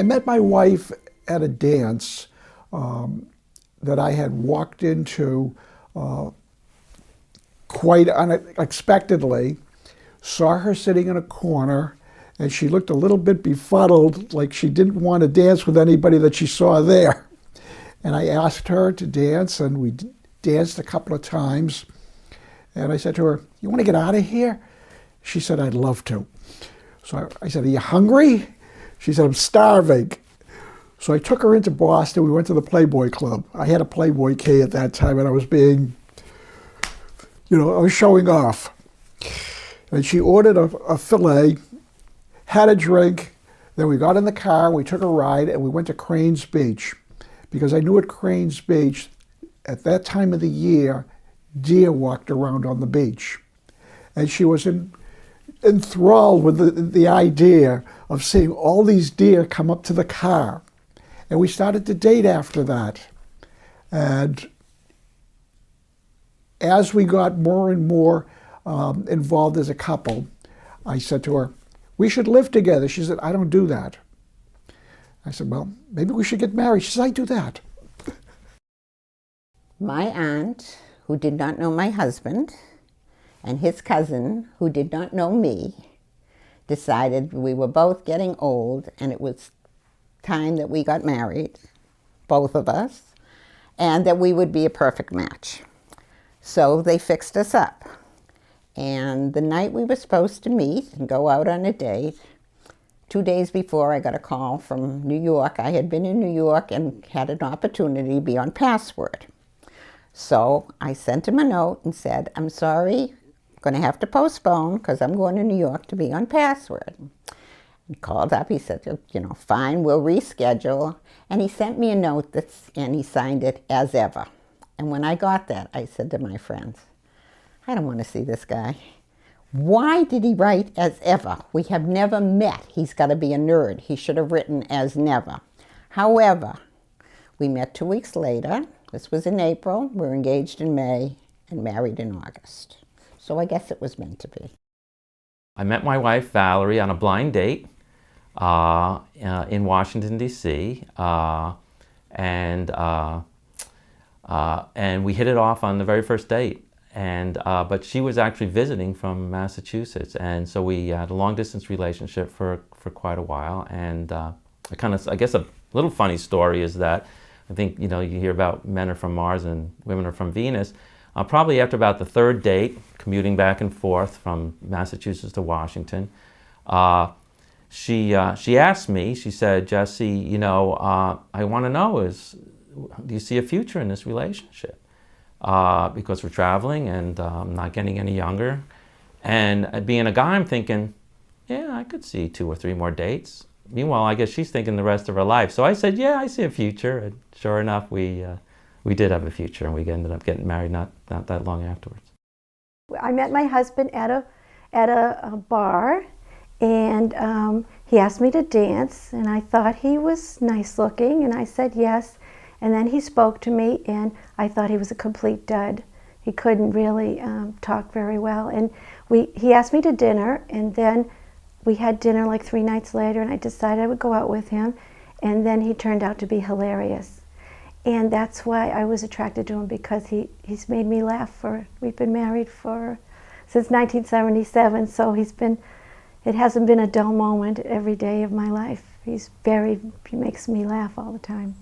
I met my wife at a dance that I had walked into quite unexpectedly. Saw her sitting in a corner, and she looked a little bit befuddled, like she didn't want to dance with anybody that she saw there. And I asked her to dance, and we danced a couple of times. And I said to her, "You want to get out of here?" She said, "I'd love to." So I said, "Are you hungry?" She said, "I'm starving." So I took her into Boston. We went to the Playboy Club. I had a Playboy key at that time, and I was being, I was showing off. And she ordered a filet, had a drink, then we got in the car, we took a ride, and we went to Cranes Beach. Because I knew at Cranes Beach, at that time of the year, deer walked around on the beach. And she was enthralled with the idea of seeing all these deer come up to the car. And we started to date after that. And as we got more and more involved as a couple, I said to her, "We should live together." She said, "I don't do that." I said, "Well, maybe we should get married." She said, "I do that." My aunt, who did not know my husband, and his cousin, who did not know me, decided we were both getting old and it was time that we got married, both of us, and that we would be a perfect match. So they fixed us up. And the night we were supposed to meet and go out on a date, 2 days before I got a call from New York. I had been in New York and had an opportunity to be on Password. So I sent him a note and said, "I'm sorry, I'm going to have to postpone because I'm going to New York to be on Password." He called up, he said, "Fine, we'll reschedule." And he sent me a note and he signed it "as ever." And when I got that, I said to my friends, "I don't want to see this guy. Why did he write "as ever"? We have never met. He's got to be a nerd. He should have written "as never." However, we met 2 weeks later. This was in April. We were engaged in May and married in August. So I guess it was meant to be. I met my wife, Valerie, on a blind date in Washington, D.C. And we hit it off on the very first date. But she was actually visiting from Massachusetts, and so we had a long-distance relationship for quite a while. And I guess a little funny story is that I think you hear about men are from Mars and women are from Venus. Probably after about the third date, commuting back and forth from Massachusetts to Washington, she asked me. She said, "Jesse, I want to know do you see a future in this relationship? Because we're traveling and I'm not getting any younger." And being a guy, I'm thinking, yeah, I could see 2 or 3 more dates. Meanwhile, I guess she's thinking the rest of her life. So I said, yeah, I see a future. And sure enough, we did have a future, and we ended up getting married not that long afterwards. I met my husband at a bar, and he asked me to dance, and I thought he was nice looking, and I said yes. And then he spoke to me, and I thought he was a complete dud. He couldn't really talk very well. And he asked me to dinner, and then we had dinner like 3 nights later, and I decided I would go out with him. And then he turned out to be hilarious. And that's why I was attracted to him, because he's made me laugh. We've been married since 1977, so it hasn't been a dull moment every day of my life. He makes me laugh all the time.